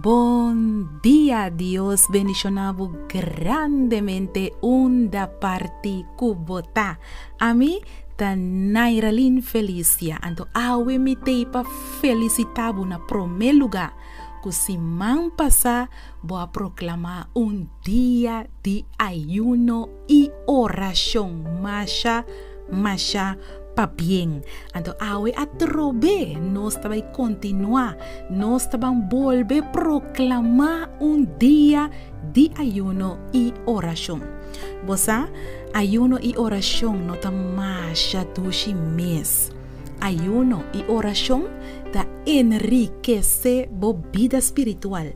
Buen día, Dios bendicionado grandemente unda parti kubota. A mí, ta Nairalin Felicia, anto awe mi teipa felicitabo na primeiro lugar. Que semana passada vou proclamar dia de ayuno e oração. Masha, pa bien. Então, awe atrobe, nós também continuar, nós também volver proclamar dia de ayuno e oração. Você, ayuno e oração não tá masha dushi mês. Ayuno e oração ta enriquece bo vida espiritual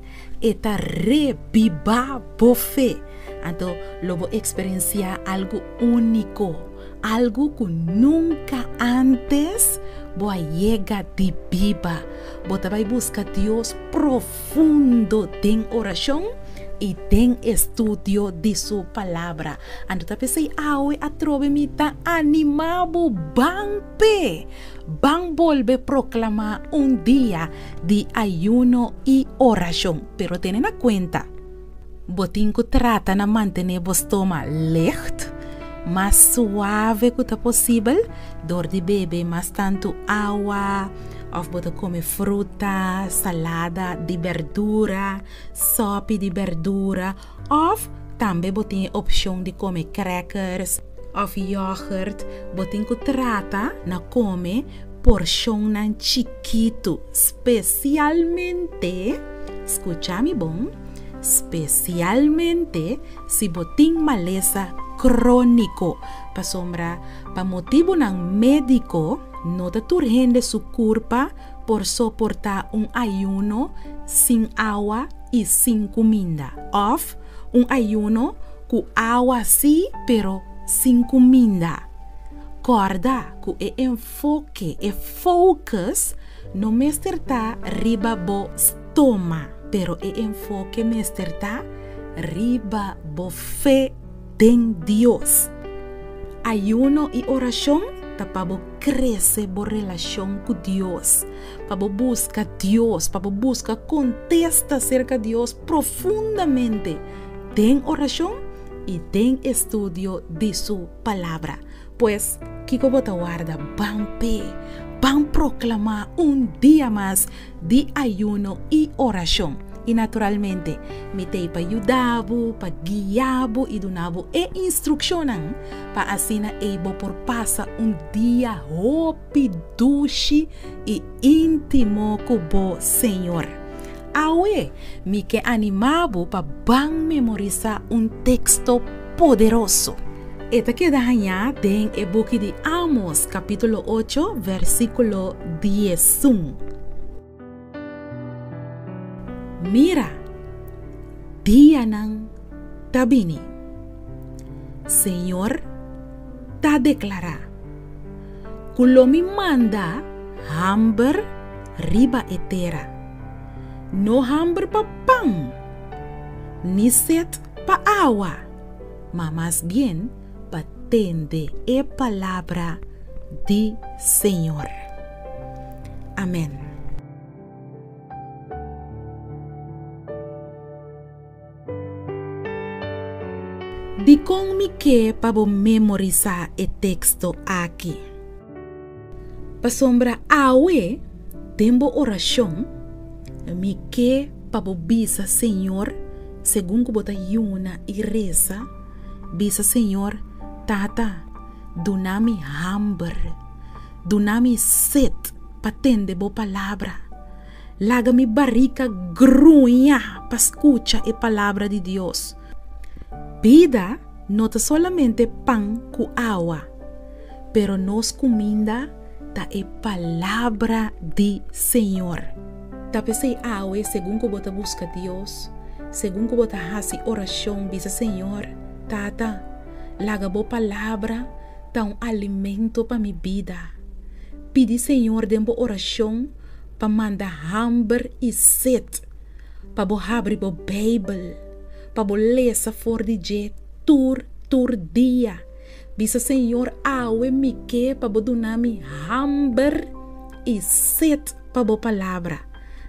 e ta reviva bo fé. Então, lobo experienciar algo único, algo que nunca antes voy a llegar de viva. Bota vai buscar Dios profundo en oración y en estudio de su palabra. Ando ta pensei awe atrobe mi ta animabo van volver proclamar día de ayuno y oración. Pero ten en cuenta, botin que trata na mantener vos toma licht, más suave que posible, door de beber más tanto agua, of bota come fruta, salada de verdura, sopa de verdura, of também botin opção de comer crackers, of yogurt, botin que trata na come porção nan chiquito, especialmente, escúchame bom, especialmente si botin maleza crónico, pa sombra, pa motivo ng médico, no te urgente su culpa por soportar ayuno sin agua y sin comida. Of ayuno con agua sí, pero sin comida. Corda que enfoque, focus, no me está riba bo stoma, pero enfoque me está riba bo fe en Dios. Ayuno y oración para crecer por relación con Dios, para buscar Dios, para buscar contesta acerca de Dios profundamente. Den oración y den estudio de su palabra. Pues, Kiko bota guarda, van proclamar día más de ayuno y oración. Y naturalmente, me te pa ayudabo, pa guiabo y donabo instruccionan pa asina ebo por pasa día hopidushi y íntimo cubo Señor. Awe, mi que animabo pa van memorizar texto poderoso. Esta queda allá en el book de Amos, capítulo 8, versículo 10. Mira, dia nang tabini. Señor, ta declara. Kulo mi manda hamber riba etera. No hamber pa pan, ni set pa agua, mas más bien patende palabra de Señor. Amén. Di con mi que para memorizar el texto aquí. Pa sombra awe, tembo oración, mi que para bisa Señor, según que bota yuna y reza, bisa Señor, tata, dunami hambre, dunami set, patende bo palabra, laga mi barrica gruña pa escucha e palabra de Dios. Vida no es solamente pan con agua, pero nos comida da palabra de Señor. Tapese agua según que bota busca Dios, según que bota hace oración, dice Señor, tata, laga bo palabra, da alimento para mi vida. Pidi Señor dembo oración, pa manda hambre y sed, pa bo abrir bo Bible, pa bo lesa for di je tur dia. Bisa Señor awe mi que pa bo dunami hambre y sed pa bo palabra.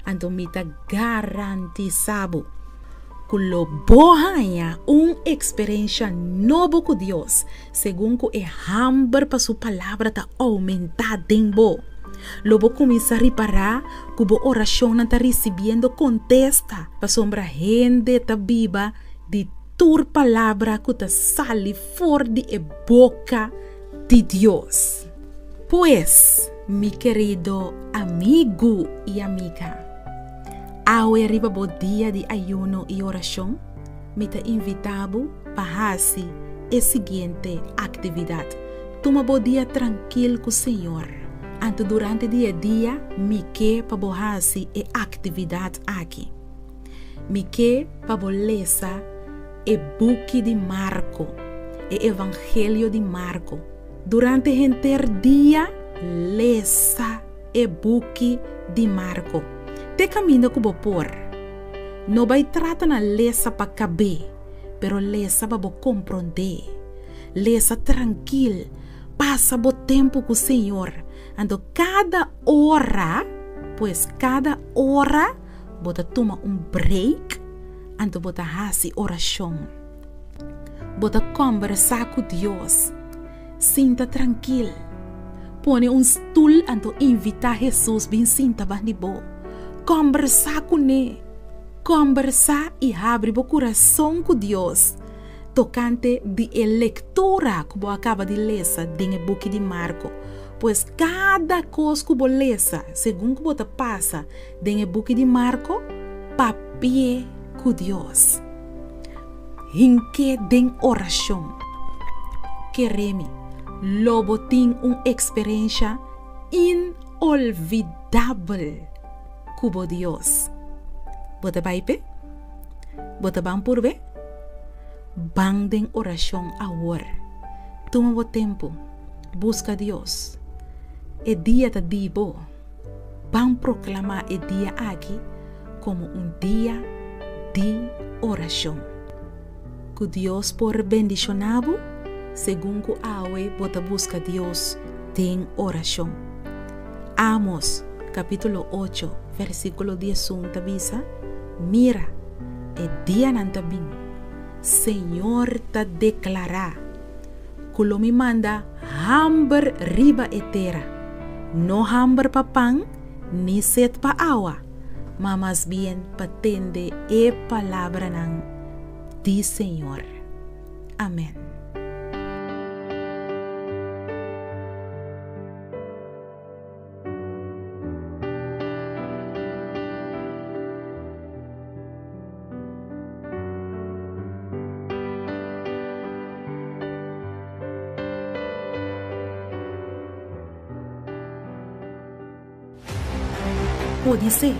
Antomita garantizado que bohanha experiência nova com Deus, segundo que hamber para sua palavra tá aumentar dembo. Lobo começa a reparar que a oração não está recebendo contesta, para sombra gente tá viva de tua palavra que tá sale fora de boca de Deus. Pois, mi querido amigo e amiga, ao arriba o dia de ayuno e oração, me te invitavo para fazer a seguinte atividade. Toma o dia tranquilo com o Senhor. Antes durante o dia, me que para fazer a atividade aqui. Me que para ler o book de Marco, o Evangelho de Marco. Durante o inteiro dia, lesa o book de Marco. Te caminho que vou pôr. Não vai tratar na lesa para caber, pero lesa para compreender. Lesa tranquilo, passa o tempo com o Senhor. Ando cada hora, bota toma break, ando bota fazer oração. Bota conversar com Deus. Sinta tranquilo. Põe stool ando invitar Jesus bem sinta bem boa. Conversar com ele. Conversar e abrir o coração com Deus. Tocante de leitura que você acaba de ler no book de Marco. Pois cada coisa que você lê, segundo que você passa no book de Marco, papie com Deus. Hinque den oração. Quereme, lobo tem uma experiência inolvidável com Deus. Você vai ver? Você vai por ver? Bang den oração agora. Toma o tempo. Busca Deus. E dia tá dibo. Vamos proclamar o dia aqui como dia de oração. Que Deus por bendicionado, segundo a bota busca Deus em oração. Amos, capítulo 8, versículo 11, avisa: mira, o dia não tá bem. Senhor te declara que lo me manda hamber riba e terra, no hamber pa pão, ni set pa agua, mas más bien patende e palavra ng di Senhor. Amém. Pode ser,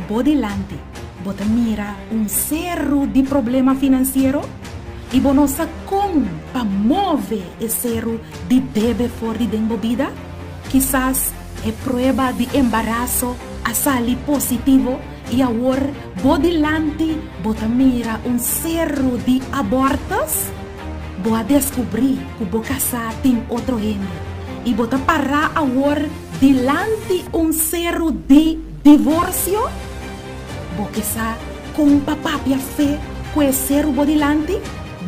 bodilante, bota mira cerro de problema financeiro e bonosa como para mover esse cerro de debe fora de vida. Quizás é prova de embaraço a sair positivo e agora bodilante bota mira cerro de abortos. Boa descobrir que vou casar tem outro gênero e bota parar agora dilante cerro de divórcio, porque sa com papá a fé com esse cerro bodilante,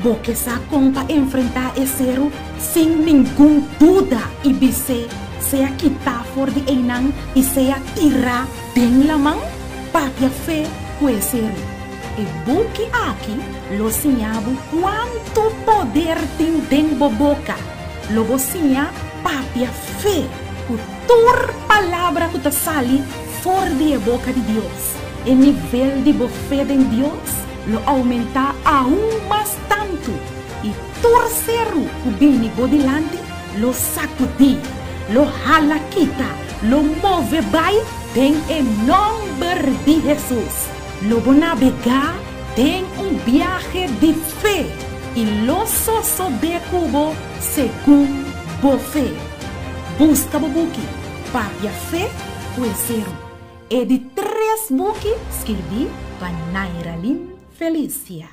porque sa com para enfrentar esse cerro sem nenhuma dúvida e bise seja quitar fora de enang e seja tirar bem la mão, papi a fé com esse cerro. E buque aqui lo sinhabo quanto poder tem dentro boca, logo sinha papi a fé com tua palavra que te sale fora de boca de Deus. O nível de fé em Deus lo aumenta aún mais tanto. E torcero o bini bodilante lo sacudi, lo jala quita, lo move vai tem em nome de Jesus. Lo vou navegar tem viaje de fé e lo soso de cubo segundo fé. Busca o buque, papi a fé, o zero. E de 3 buques escrevi para Nairalyn Felicia.